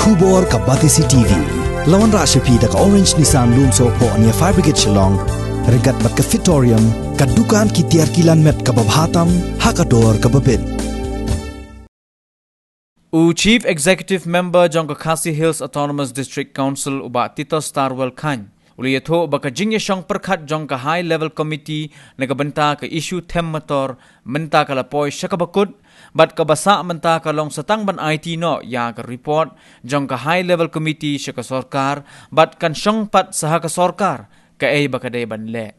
Kubor ka Batisi TV. Lawan Rashapi da ka Orange Nissan Lumso po ania Fire Brigade Shillong. Regat bat ka Fitorium. Ka dukan ki tiar kilan met ka babhatam. Hakador ka babin. Chief Executive Member Jongka Khasi Hills Autonomous District Council uba Tito Starwell Khan. Uli yato baka jingya siyang perkat Jongka High Level Committee nagabanta ka issue tem motor menta ka lapoy siya kabakod bat kabasa menta ka long satang ban IT no ya ka report Jongka High Level Committee siya ka sorkar bat kan siyang pat saha ka sorkar ka ay baka day banle.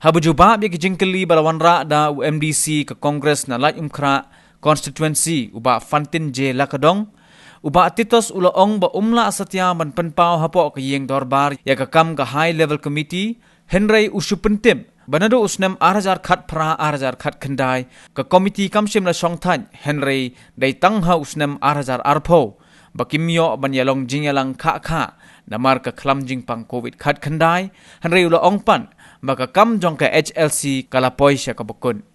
Habujuba biya ki jingkali balawan ra da UMDC ka Congress na Lait Umkra constituency uba Fantin J Lakadong uba titos uloong ba umla asatya man penpau hapo ka yeng dorbar ya ka kam ka high level committee Henry usupentim banado usnem arajar khat pra arajar khat khandai ka committee kamsim la songthan Henry dai tangha usnem arajar arpho bakimyo banyalong jingyalang kha namar ka khlam jingpang covid khat khandai Henry uloong pan baka kam jong ka HLC kalapoy siya ka bukun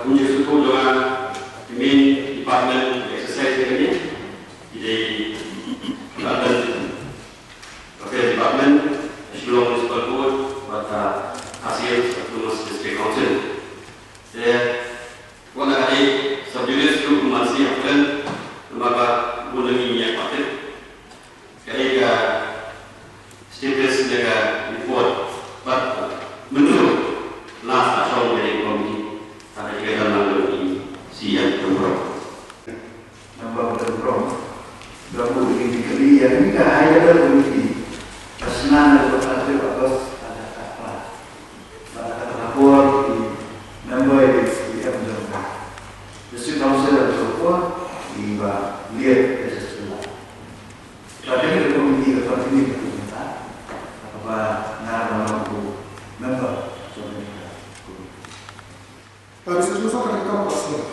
punya suku dengan main department exercise ini di Affairs Department Shillong Municipal Board pada hasil Autonomous District Council. Wana kali subjudice itu masih akan lembaga mengenai minyak paten. Kali ke status dengan report, menurut last asal dari komisi. Ada kita dalam ini siap tempro. Nampak tempro. Berapa begini kali yang ini kan hanya ada komiti. Pasangan ada bagus ada apa. Ada lapor di member di Amazon. District Council ada support di lihat sesuatu. Tapi ada komiti apa ini kita apa nama mampu member. Habis itu saya akan kamu pasal.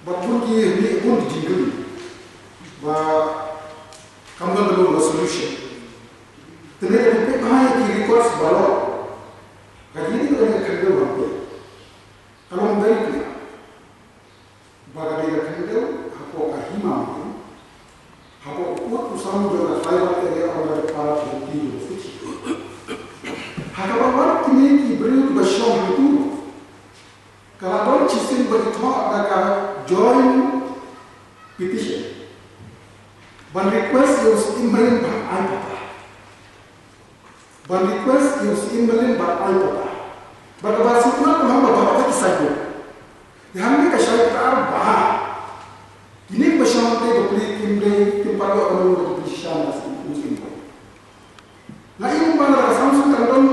Bapun ki ni pun dijingkeli. Kamu kan belum solution. Ternyata kita bahaya ki request balok. Kaji ini kita nak kerja mampu. Kalau mendari kita, bagai dia kerja, apa kahima mampu. Apa kuat usaha juga saya ada orang para pemimpin itu. Hakapan kini diberi bersama itu. Kalau orang sistem beritahu mereka join petition, ban request yang seimbang bar ayat, ban request yang seimbang bar ayat. Pada bahasa itu orang bawa apa kisah itu. Yang mereka syaitan bah. Ini bersama kita beri kimde tempat orang bersama muslim. Lain mana Samsung kandung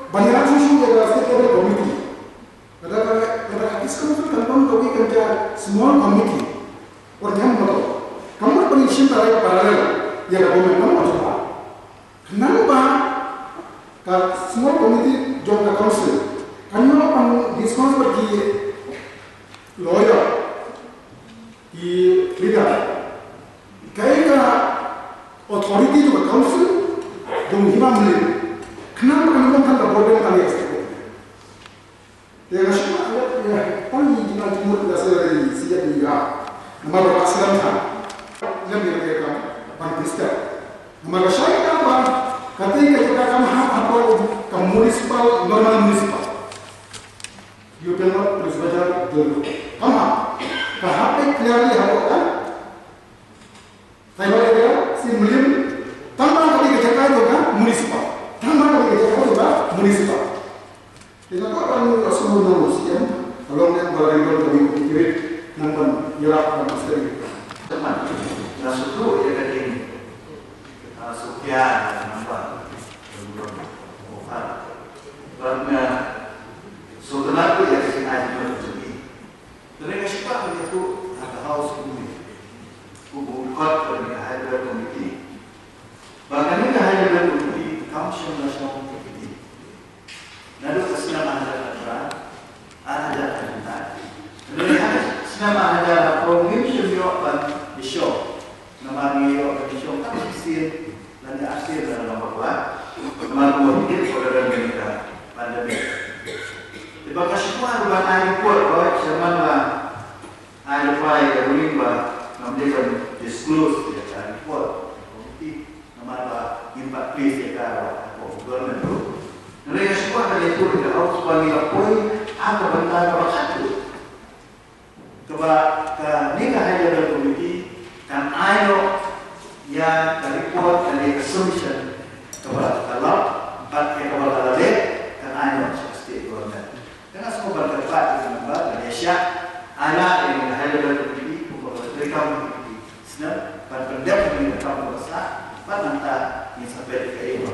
banyak susu yang ada komiti. Ada kisah kandung kami kerja small committee. Orang yang kamu permission dari paralel yang kamu memang coba. Kenapa? Kalau small committee join council, kamu akan discuss bagi lawyer, di leader, kaya authority juga council, dong hima meli. Kenapa kamu kan tak boleh kali eksekutif? Ya semua ya paling kita cuma dasar dari sejak dia. Nama berasal kan? Yang mereka pan Kristen. Nama saya apa? Ketika kita kamu apa kamu municipal normal municipal. You cannot bersebut dulu. Kamu kahapa clearly apa kan? Saya berkata si William tambah kali kerja itu kan municipal. Tambah kali kerja itu kan municipal. Dengan orang semua manusia, kalau yang berada di kiri, nampak jarak dan sering. Teman, nasutu ya kan ini, Sufyan nampak, karena saudara tu yang si Ajman jadi, mereka suka itu ada house ini, kubukat dari higher committee, bahkan ini higher committee, council national committee, lalu kesenangan ada mereka senang ada program show, nama ni organisasi kan dan asal dalam mau hidup pada negara pandemi. Terima kasih Tuhan buat ayat kuat baik zaman lah ayat baik yang rimba namanya disclose ya ayat kuat. Komiti nama impact please ya kalau government tu. Mereka semua ada itu kita harus bagi apoi apa bentar kalau satu. Coba ni kahaya dalam komiti dan ayat yang dari report dan assumption kepada kalau pakai kepada lelak dan ayat state government. Karena semua berdebat dengan Malaysia, anak yang ada dalam komiti, mereka komiti, senang berdebat dengan kamu besar, pada nanti yang sampai ke